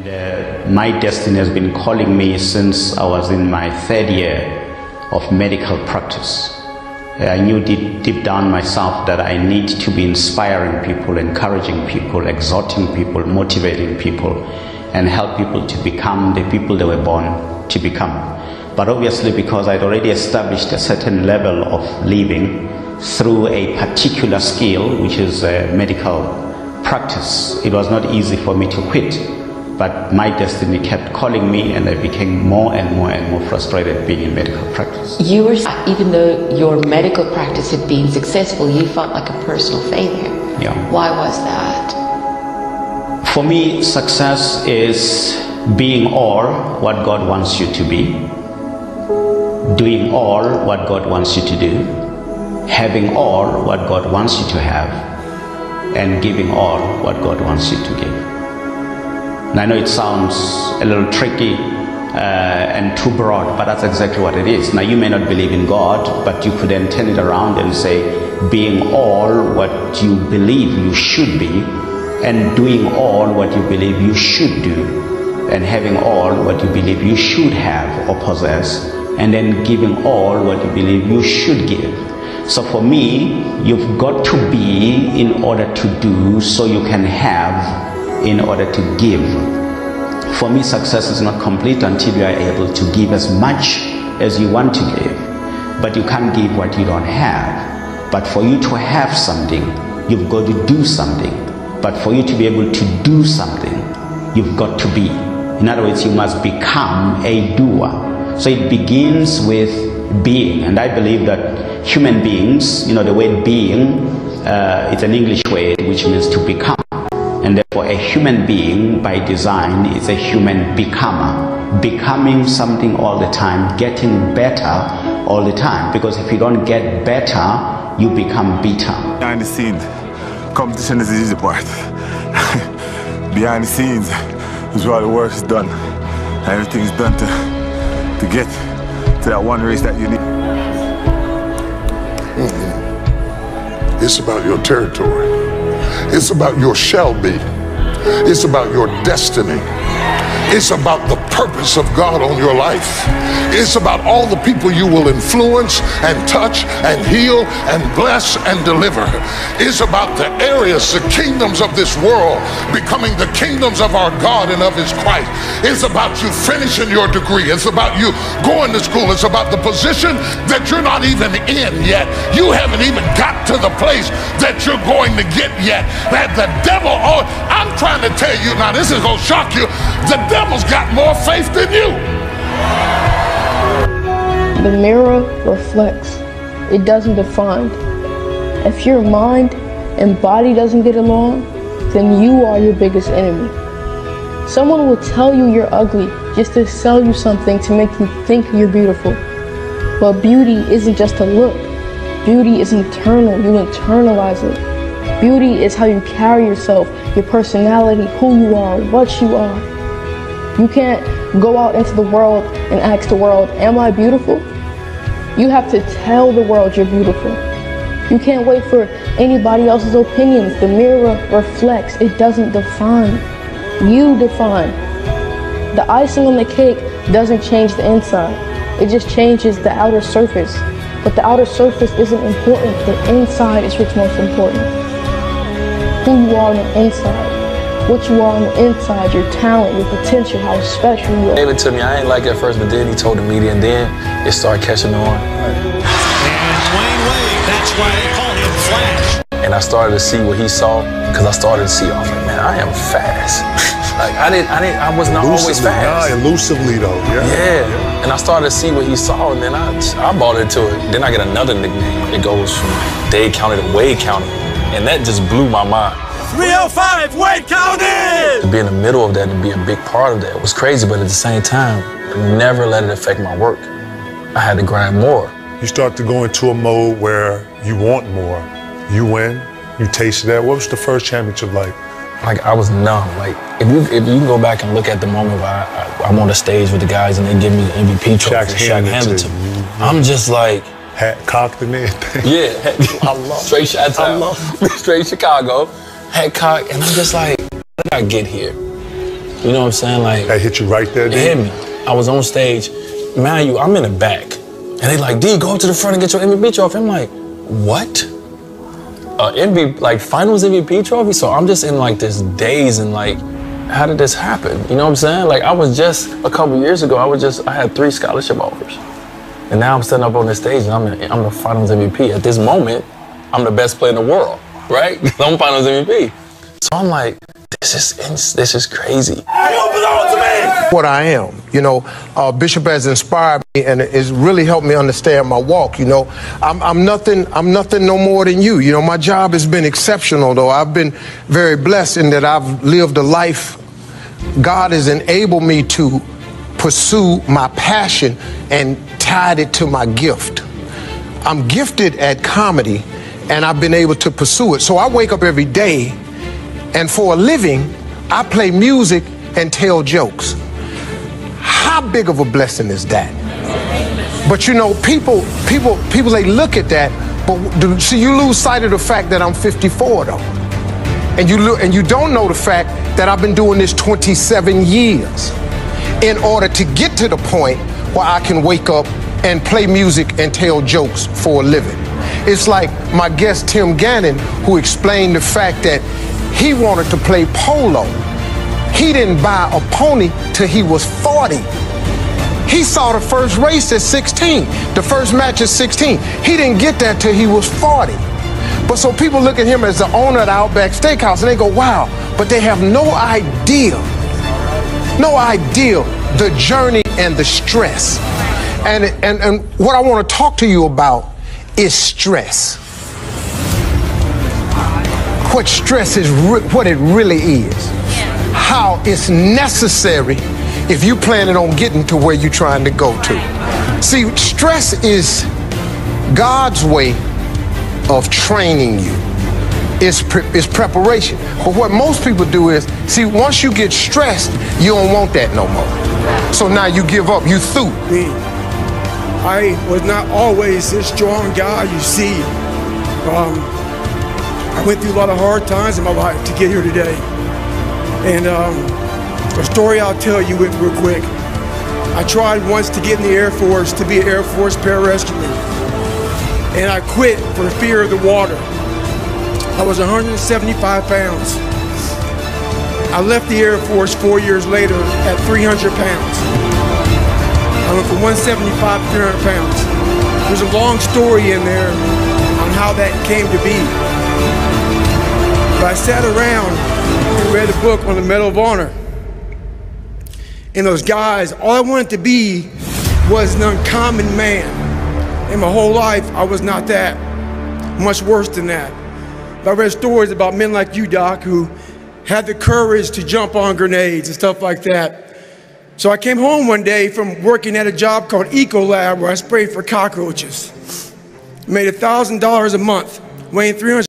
My destiny has been calling me since I was in my 3rd year of medical practice. I knew deep down myself that I need to be inspiring people, encouraging people, exhorting people, motivating people, and help people to become the people they were born to become. But obviously, because I'd already established a certain level of living through a particular skill, which is medical practice, it was not easy for me to quit. But my destiny kept calling me, and I became more and more frustrated being in medical practice. You were, even though your medical practice had been successful, you felt like a personal failure. Yeah. Why was that? For me, success is being all what God wants you to be, doing all what God wants you to do, having all what God wants you to have, and giving all what God wants you to give. And I know it sounds a little tricky and too broad, but that's exactly what it is. Now, you may not believe in God, but you could then turn it around and say, being all what you believe you should be, and doing all what you believe you should do, and having all what you believe you should have or possess, and then giving all what you believe you should give. So for me, you've got to be in order to do, so you can have in order to give. For me, success is not complete until you are able to give as much as you want to give. But you can't give what you don't have. But for you to have something, you've got to do something. But for you to be able to do something, you've got to be. In other words, you must become a doer. So it begins with being. And I believe that human beings, the word being, it's an English word which means to become. And therefore, a human being by design is a human becomer, becoming something all the time, getting better all the time. Because if you don't get better, you become bitter. Behind the scenes, competition is the easy part. Behind the scenes is where the work is done. Everything is done to get to that one race that you need. It's about your territory. It's about your shall be. It's about your destiny. It's about the purpose of God on your life. It's about all the people you will influence and touch and heal and bless and deliver. It's about the areas, the kingdoms of this world becoming the kingdoms of our God and of his Christ. It's about you finishing your degree. It's about you going to school. It's about the position that you're not even in yet. You haven't even got to the place that you're going to get yet. That the devil, I'm trying to tell you now, this is going to shock you. The devil's got more faith than you. The mirror reflects. It doesn't define. If your mind and body doesn't get along, then you are your biggest enemy. Someone will tell you you're ugly just to sell you something to make you think you're beautiful. But beauty isn't just a look. Beauty is internal. You internalize it. Beauty is how you carry yourself, your personality, who you are, what you are. You can't go out into the world and ask the world, am I beautiful? You have to tell the world you're beautiful. You can't wait for anybody else's opinions. The mirror reflects. It doesn't define. You define. The icing on the cake doesn't change the inside. It just changes the outer surface. But the outer surface isn't important. The inside is what's most important. Who you are on the inside. What you are on the inside, your talent, your potential, how special you are. He gave it to me. I ain't like it at first, but then he told the media, and then it started catching on. And Dwayne Wade, that's why they call him Flash. And I started to see what he saw, because I started to see, I was like, man, I am fast. Like I was not always fast. Elusively though, yeah. And I started to see what he saw, and then I bought into it. Then I get another nickname. It goes from Dade County to Wade County, and that just blew my mind. 305 Wade County! To be in the middle of that and be a big part of that was crazy, but at the same time, I never let it affect my work. I had to grind more. You start to go into a mode where you want more. You win, you tasted that. What was the first championship like? Like, I was numb. Like, if you can go back and look at the moment where I'm on the stage with the guys and they give me the MVP trophy, Shaq handed to me. I'm just like... Hat cocked and everything. Yeah. I love straight Chi-Town. Straight Chicago. Hat cocked, and I'm just like, how did I get here? You know what I'm saying? Like, That hit you right there, it hit me. I was on stage. Man, I'm in the back. And they like, D, go up to the front and get your MVP trophy. I'm like, what? Like finals MVP trophy? So I'm just in like this daze and like, how did this happen? You know what I'm saying? Like I was just, a couple years ago, I had 3 scholarship offers. And now I'm standing up on this stage and I'm the finals MVP. At this moment, I'm the best player in the world, right? I'm finals MVP. So I'm like, this is crazy. What I am, you know, Bishop has inspired me and it's really helped me understand my walk. You know, I'm nothing no more than you. You know, my job has been exceptional, though. I've been very blessed in that I've lived a life. God has enabled me to pursue my passion and tied it to my gift. I'm gifted at comedy and I've been able to pursue it. So I wake up every day and for a living, I play music and tell jokes. How big of a blessing is that? But you know, people, they look at that, but see, you lose sight of the fact that I'm 54 though. And you don't know the fact that I've been doing this 27 years in order to get to the point where I can wake up and play music and tell jokes for a living. It's like my guest Tim Gannon, who explained the fact that he wanted to play polo. He didn't buy a pony till he was 40. He saw the first race at 16, the first match at 16. He didn't get that till he was 40. But so people look at him as the owner of the Outback Steakhouse and they go, wow, but they have no idea the journey and the stress. And what I want to talk to you about is stress. What stress is, what it really is. How it's necessary if you planning on getting to where you're trying to go to. See, stress is God's way of training you. It's preparation. But what most people do is, see, once you get stressed, you don't want that no more. So now you give up, you through. I was not always this strong guy you see. I went through a lot of hard times in my life to get here today. And a story I'll tell you real quick. I tried once to get in the Air Force to be an Air Force pararescuer. And I quit for fear of the water. I was 175 pounds. I left the Air Force 4 years later at 300 pounds. I went from 175 to 300 pounds. There's a long story in there on how that came to be. But I sat around and read a book on the Medal of Honor. And those guys, all I wanted to be was an uncommon man. In my whole life, I was not that. Much worse than that. But I read stories about men like you, Doc, who had the courage to jump on grenades and stuff like that. So I came home one day from working at a job called Ecolab where I sprayed for cockroaches. Made $1,000 a month, weighing 300